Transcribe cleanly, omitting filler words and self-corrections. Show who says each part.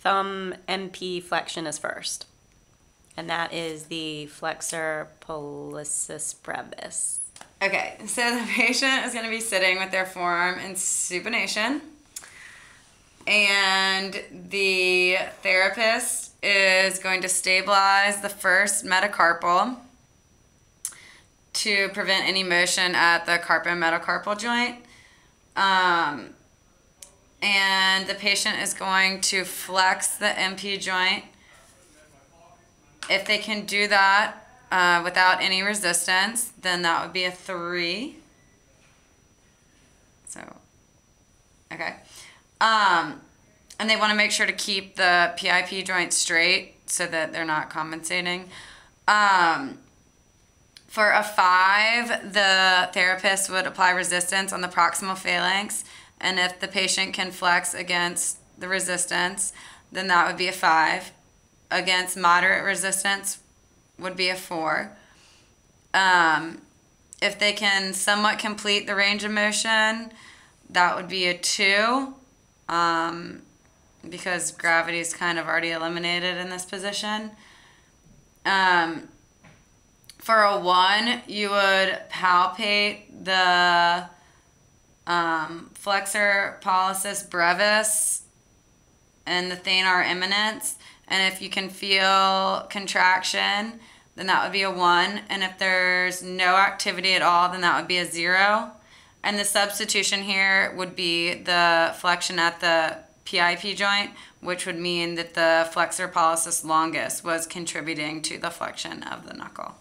Speaker 1: thumb MP flexion is first. And that is the flexor pollicis brevis.
Speaker 2: Okay, so the patient is going to be sitting with their forearm in supination. And the therapist is going to stabilize the first metacarpal to prevent any motion at the carpometacarpal joint. And the patient is going to flex the MP joint. If they can do that without any resistance, then that would be a 3. So, okay. And they want to make sure to keep the PIP joint straight so that they're not compensating. For a 5, the therapist would apply resistance on the proximal phalanx, and if the patient can flex against the resistance, then that would be a 5. Against moderate resistance would be a 4. If they can somewhat complete the range of motion, that would be a 2, because gravity is kind of already eliminated in this position. For a 1, you would palpate the flexor pollicis brevis and the thenar eminence. And if you can feel contraction, then that would be a 1. And if there's no activity at all, then that would be a 0. And the substitution here would be the flexion at the PIP joint, which would mean that the flexor pollicis longus was contributing to the flexion of the knuckle.